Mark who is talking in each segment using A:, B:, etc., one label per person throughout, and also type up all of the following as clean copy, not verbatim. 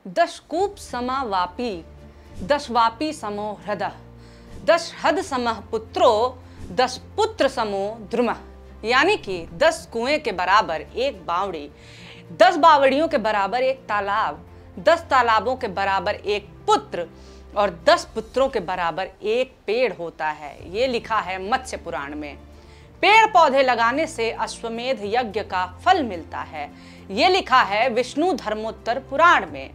A: दशकूप समावापी दशवापी समो हृदः दशहद समः पुत्रो दस पुत्र समो द्रुमः। यानी कि 10 कुएं के बराबर एक बावड़ी, 10 बावड़ियों के बराबर एक तालाब, 10 तालाबों के बराबर एक पुत्र और 10 पुत्रों के बराबर एक पेड़ होता है। ये लिखा है मत्स्य पुराण में। पेड़ पौधे लगाने से अश्वमेध यज्ञ का फल मिलता है। ये लिखा है विष्णु धर्मोत्तर पुराण में।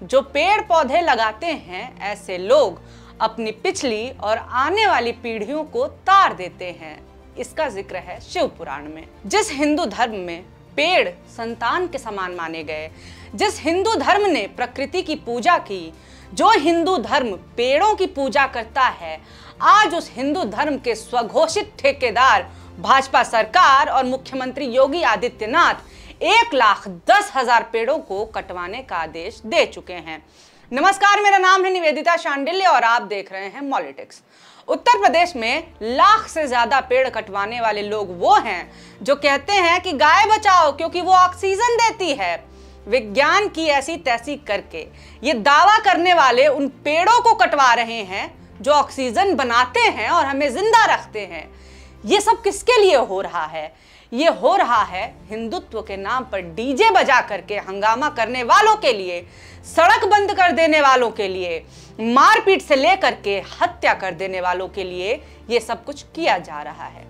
A: जो पेड़ पौधे लगाते हैं ऐसे लोग अपनी पिछली और आने वाली पीढ़ियों को तार देते हैं। इसका जिक्र है शिव पुराण में। जिस हिंदू धर्म में पेड़ संतान के समान माने गए, जिस हिंदू धर्म ने प्रकृति की पूजा की, जो हिंदू धर्म पेड़ों की पूजा करता है, आज उस हिंदू धर्म के स्वघोषित ठेकेदार भाजपा सरकार और मुख्यमंत्री योगी आदित्यनाथ 1,10,000 पेड़ों को कटवाने का आदेश दे चुके हैं। नमस्कार, मेरा नाम है निवेदिता शांडिल्य और आप देख रहे हैं पॉलिटिक्स। उत्तर प्रदेश में लाख से ज्यादा पेड़ कटवाने वाले लोग वो हैं जो कहते हैं कि गाय बचाओ क्योंकि वो ऑक्सीजन देती है। विज्ञान की ऐसी तैसी करके ये दावा करने वाले उन पेड़ों को कटवा रहे हैं जो ऑक्सीजन बनाते हैं और हमें जिंदा रखते हैं। ये सब किसके लिए हो रहा है? ये हो रहा है हिंदुत्व के नाम पर डीजे बजा करके हंगामा करने वालों के लिए, सड़क बंद कर देने वालों के लिए, मारपीट से लेकर के हत्या कर देने वालों के लिए ये सब कुछ किया जा रहा है।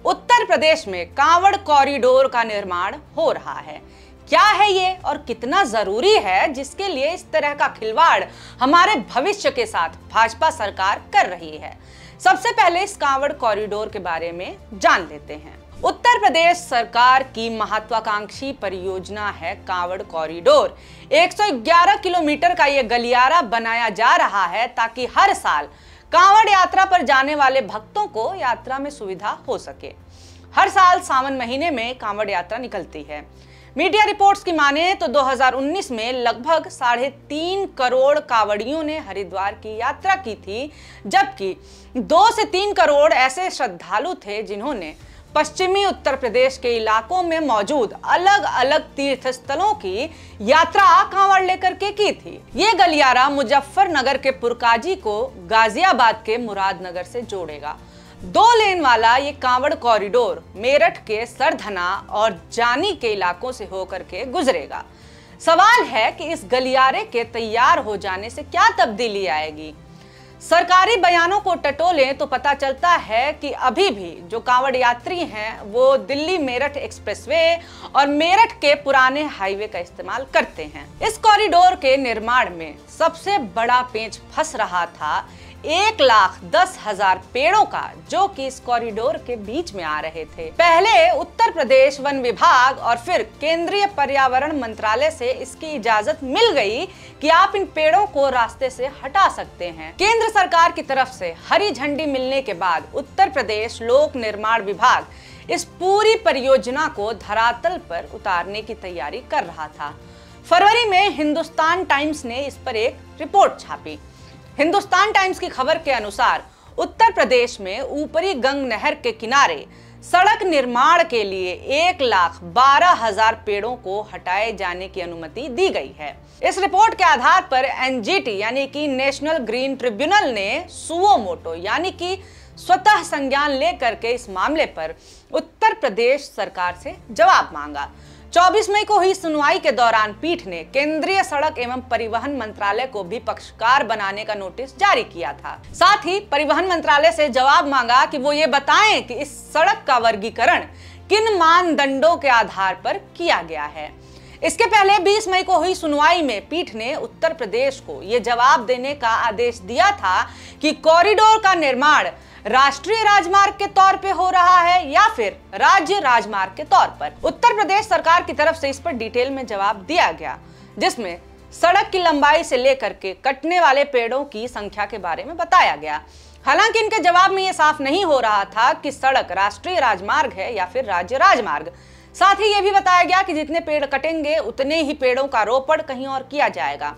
A: उत्तर प्रदेश में कांवड़ कॉरिडोर का निर्माण हो रहा है। क्या है ये और कितना जरूरी है जिसके लिए इस तरह का खिलवाड़ हमारे भविष्य के साथ भाजपा सरकार कर रही है? सबसे पहले इस कांवड़ कॉरिडोर के बारे में जान लेते हैं। उत्तर प्रदेश सरकार की महत्वाकांक्षी परियोजना है कांवड़ कॉरिडोर। 111 किलोमीटर का ये गलियारा बनाया जा रहा है ताकि हर साल कांवड़ यात्रा पर जाने वाले भक्तों को यात्रा में सुविधा हो सके। हर साल सावन महीने में कांवड़ यात्रा निकलती है। मीडिया रिपोर्ट्स की माने तो 2019 में लगभग 3.5 करोड़ कांवड़ियों ने हरिद्वार की यात्रा की थी, जबकि 2 से 3 करोड़ ऐसे श्रद्धालु थे जिन्होंने पश्चिमी उत्तर प्रदेश के इलाकों में मौजूद अलग अलग तीर्थ स्थलों की यात्रा कांवड़ लेकर के की थी। ये गलियारा मुजफ्फरनगर के पुरकाजी को गाजियाबाद के मुरादनगर से जोड़ेगा। 2 लेन वाला ये कांवड़ कॉरिडोर मेरठ के सरधना और जानी के इलाकों से होकर के गुजरेगा। सवाल है कि इस गलियारे के तैयार हो जाने से क्या तब्दीली आएगी? सरकारी बयानों को टटोलें तो पता चलता है कि अभी भी जो कांवड़ यात्री हैं वो दिल्ली मेरठ एक्सप्रेसवे और मेरठ के पुराने हाईवे का इस्तेमाल करते हैं। इस कॉरिडोर के निर्माण में सबसे बड़ा पेंच फंस रहा था 1,10,000 पेड़ों का, जो कि इस कॉरिडोर के बीच में आ रहे थे। पहले उत्तर प्रदेश वन विभाग और फिर केंद्रीय पर्यावरण मंत्रालय से इसकी इजाजत मिल गई कि आप इन पेड़ों को रास्ते से हटा सकते हैं। केंद्र सरकार की तरफ से हरी झंडी मिलने के बाद उत्तर प्रदेश लोक निर्माण विभाग इस पूरी परियोजना को धरातल पर उतारने की तैयारी कर रहा था। फरवरी में हिंदुस्तान टाइम्स ने इस पर एक रिपोर्ट छापी। हिंदुस्तान टाइम्स की खबर के अनुसार उत्तर प्रदेश में ऊपरी गंग नहर के किनारे सड़क निर्माण के लिए 1,12,000 पेड़ों को हटाए जाने की अनुमति दी गई है। इस रिपोर्ट के आधार पर एनजीटी यानी कि नेशनल ग्रीन ट्रिब्यूनल ने सुओ मोटो यानी कि स्वतः संज्ञान लेकर के इस मामले पर उत्तर प्रदेश सरकार से जवाब मांगा। 24 मई को हुई सुनवाई के दौरान पीठ ने केंद्रीय सड़क एवं परिवहन मंत्रालय को भी पक्षकार बनाने का नोटिस जारी किया था। साथ ही परिवहन मंत्रालय से जवाब मांगा कि वो ये बताएं कि इस सड़क का वर्गीकरण किन मानदंडों के आधार पर किया गया है। इसके पहले 20 मई को हुई सुनवाई में पीठ ने उत्तर प्रदेश को ये जवाब देने का आदेश दिया था कि कॉरिडोर का निर्माण राष्ट्रीय राजमार्ग के तौर पे हो रहा है या फिर राज्य राजमार्ग के तौर पर। उत्तर प्रदेश सरकार की तरफ से इस पर डिटेल में जवाब दिया गया, जिसमें सड़क की लंबाई से लेकर के कटने वाले पेड़ों की संख्या के बारे में बताया गया। हालांकि इनके जवाब में यह साफ नहीं हो रहा था कि सड़क राष्ट्रीय राजमार्ग है या फिर राज्य राजमार्ग। साथ ही यह भी बताया गया कि जितने पेड़ कटेंगे उतने ही पेड़ों का रोपण कहीं और किया जाएगा।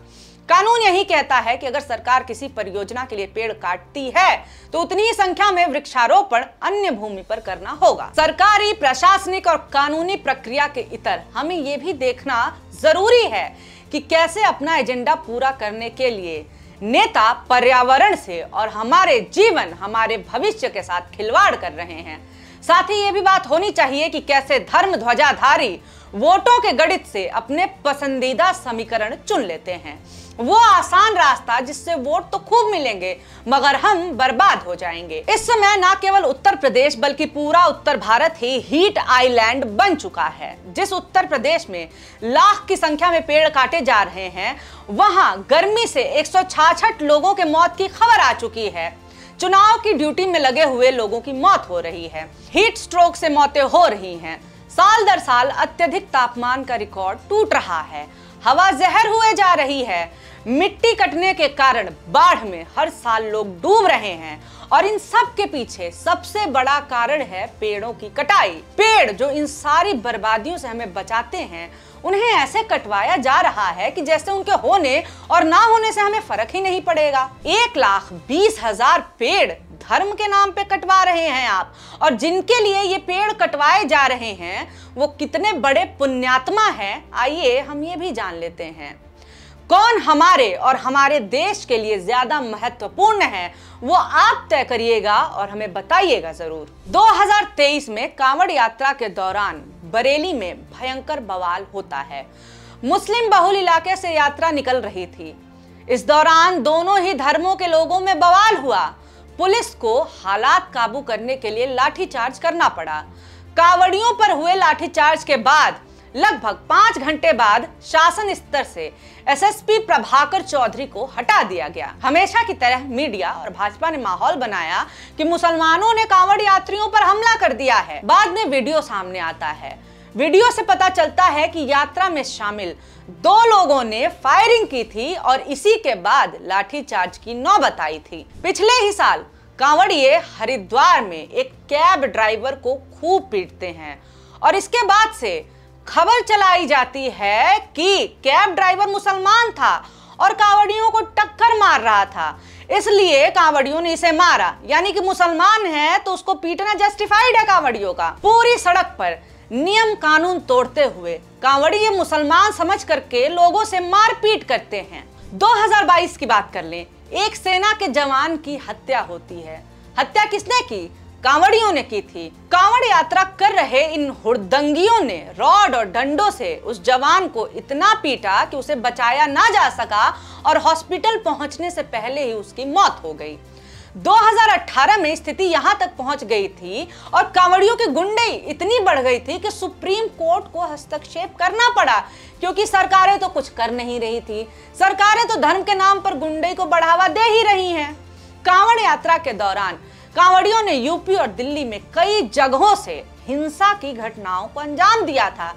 A: कानून यही कहता है कि अगर सरकार किसी परियोजना के लिए पेड़ काटती है तो उतनी ही संख्या में वृक्षारोपण अन्य भूमि पर करना होगा। सरकारी, प्रशासनिक और कानूनी प्रक्रिया के इतर हमें ये भी देखना जरूरी है कि कैसे अपना एजेंडा पूरा करने के लिए नेता पर्यावरण से और हमारे जीवन, हमारे भविष्य के साथ खिलवाड़ कर रहे हैं। साथ ही ये भी बात होनी चाहिए कि कैसे धर्म ध्वजाधारी वोटों के गणित से अपने पसंदीदा समीकरण चुन लेते हैं। वो आसान रास्ता जिससे वोट तो खूब मिलेंगे मगर हम बर्बाद हो जाएंगे। इस समय न केवल उत्तर प्रदेश बल्कि पूरा उत्तर भारत ही हीट आइलैंड बन चुका है। जिस उत्तर प्रदेश में लाख की संख्या में पेड़ काटे जा रहे हैं, वहां गर्मी से 166 लोगों के मौत की खबर आ चुकी है। चुनाव की ड्यूटी में लगे हुए लोगों की मौत हो रही है। हीट स्ट्रोक से मौतें हो रही हैं। साल दर साल अत्यधिक तापमान का रिकॉर्ड टूट रहा है। हवा जहर हुए जा रही है। मिट्टी कटने के कारण बाढ़ में हर साल लोग डूब रहे हैं और इन सब के पीछे सबसे बड़ा कारण है पेड़ों की कटाई। पेड़ जो इन सारी बर्बादियों से हमें बचाते हैं, उन्हें ऐसे कटवाया जा रहा है कि जैसे उनके होने और ना होने से हमें फर्क ही नहीं पड़ेगा। 1,20,000 पेड़ धर्म के नाम पे कटवा रहे हैं आप, और जिनके लिए ये पेड़ कटवाए जा रहे हैं वो कितने बड़े पुण्यात्मा हैं, आइए हम ये भी जान लेते हैं। कौन हमारे और हमारे देश के लिए ज्यादा महत्वपूर्ण है वो आप तय करिएगा और हमें बताइएगा जरूर। 2023 में कांवड़ यात्रा के दौरान बरेली में भयंकर बवाल होता है। मुस्लिम बहुल इलाके से यात्रा निकल रही थी। इस दौरान दोनों ही धर्मों के लोगों में बवाल हुआ। पुलिस को हालात काबू करने के लिए लाठीचार्ज करना पड़ा। कांवड़ियों पर हुए लाठीचार्ज के बाद लगभग 5 घंटे बाद शासन स्तर से एसएसपी प्रभाकर चौधरी को हटा दिया गया। हमेशा की तरह मीडिया और भाजपा ने माहौल बनाया कि मुसलमानों ने कांवड़ यात्रियों पर हमला कर दिया है। बाद में वीडियो सामने आता है। वीडियो से पता चलता है कि यात्रा में शामिल 2 लोगों ने फायरिंग की थी और इसी के बाद लाठीचार्ज की नौबत आई थी। पिछले ही साल कांवड़िए हरिद्वार में एक कैब ड्राइवर को खूब पीटते हैं और इसके बाद से खबर चलाई जाती है कि कैब ड्राइवर मुसलमान था और कांवड़ियों को टक्कर मार रहा था, इसलिए कांवड़ियों ने इसे मारा। यानी कि मुसलमान है तो उसको पीटना जस्टिफाइड है कांवड़ियों का। पूरी सड़क पर नियम कानून तोड़ते हुए कांवड़िए मुसलमान समझ करके लोगों से मारपीट करते हैं। 2022 की बात कर लें, एक सेना के जवान की हत्या होती है। हत्या किसने की? कांवड़ियों ने की थी। कांवड़ यात्रा कर रहे इन हुड़दंगियों ने रॉड और डंडों से उस जवान को इतना पीटा कि उसे बचाया ना जा सका और हॉस्पिटल पहुंचने से पहले ही उसकी मौत हो गई। 2018 में स्थिति यहां तक पहुंच गई थी और कांवड़ियों की गुंडाई इतनी बढ़ गई थी कि सुप्रीम कोर्ट को हस्तक्षेप करना पड़ा, क्योंकि सरकारें तो कुछ कर नहीं रही थी। सरकारें तो धर्म के नाम पर गुंडाई को बढ़ावा दे ही रही हैं। कांवड़ यात्रा के दौरान कांवड़ियों ने यूपी और दिल्ली में कई जगहों से हिंसा की घटनाओं को अंजाम दिया था।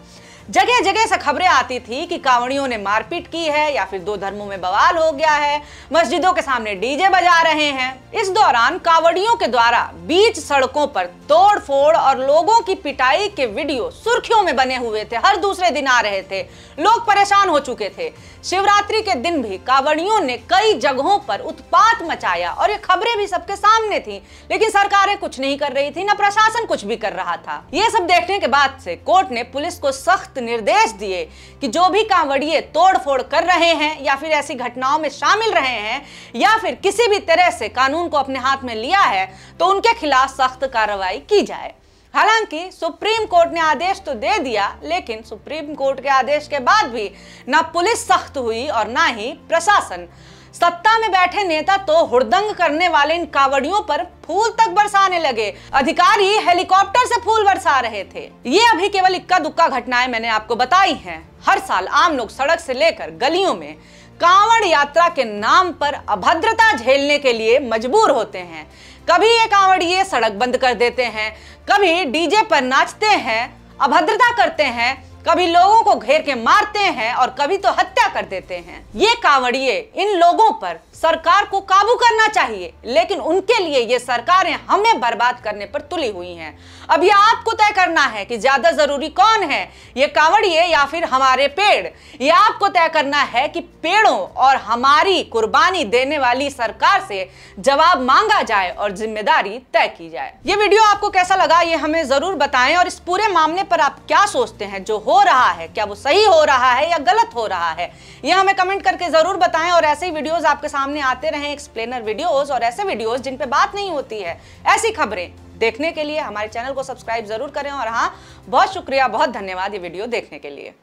A: जगह जगह से खबरें आती थी कि कांवड़ियों ने मारपीट की है या फिर 2 धर्मों में बवाल हो गया है, मस्जिदों के सामने डीजे बजा रहे हैं। इस दौरान कांवड़ियों के द्वारा बीच सड़कों पर तोड़फोड़ और लोगों की पिटाई के वीडियो सुर्खियों में बने हुए थे। हर दूसरे दिन आ रहे थे। लोग परेशान हो चुके थे। शिवरात्रि के दिन भी कांवड़ियों ने कई जगहों पर उत्पात मचाया और ये खबरें भी सबके सामने थी, लेकिन सरकारें कुछ नहीं कर रही थी, न प्रशासन कुछ भी कर रहा था। ये सब देखने के बाद से कोर्ट ने पुलिस को सख्त निर्देश दिए कि जो भी कांवड़िए तोड़फोड़ कर रहे हैं या फिर ऐसी घटनाओं में शामिल रहे हैं या फिर किसी भी तरह से कानून को अपने हाथ में लिया है तो उनके खिलाफ सख्त कार्रवाई की जाए। हालांकि सुप्रीम कोर्ट ने आदेश तो दे दिया, लेकिन सुप्रीम कोर्ट के आदेश के बाद भी ना पुलिस सख्त हुई और ना ही प्रशासन। सत्ता में बैठे नेता तो हुड़दंग करने वाले इन कांवड़ियों पर फूल तक बरसाने लगे। अधिकारी हेलीकॉप्टर से फूल बरसा रहे थे। ये अभी केवल इक्का दुक्का घटनाएं मैंने आपको बताई हैं। हर साल आम लोग सड़क से लेकर गलियों में कांवड़ यात्रा के नाम पर अभद्रता झेलने के लिए मजबूर होते हैं। कभी ये कांवड़िए सड़क बंद कर देते हैं, कभी डीजे पर नाचते हैं, अभद्रता करते हैं, कभी लोगों को घेर के मारते हैं और कभी तो हत्या कर देते हैं। ये कांवड़िए इन लोगों पर सरकार को काबू करना चाहिए, लेकिन उनके लिए ये सरकारें हमें बर्बाद करने पर तुली हुई हैं। अब ये आपको तय करना है कि ज्यादा जरूरी कौन है, ये कांवड़िए या फिर हमारे पेड़। ये आपको तय करना है कि पेड़ों और हमारी कुर्बानी देने वाली सरकार से जवाब मांगा जाए और जिम्मेदारी तय की जाए। ये वीडियो आपको कैसा लगा ये हमें जरूर बताएं और इस पूरे मामले पर आप क्या सोचते हैं जो हो रहा है क्या वो सही हो रहा है या गलत हो रहा है, यह हमें कमेंट करके जरूर बताएं। और ऐसे ही वीडियोस आपके सामने आते रहें, एक्सप्लेनर वीडियोस और ऐसे वीडियोस जिन पे बात नहीं होती है, ऐसी खबरें देखने के लिए हमारे चैनल को सब्सक्राइब जरूर करें। और हाँ, बहुत शुक्रिया, बहुत धन्यवाद ये वीडियो देखने के लिए।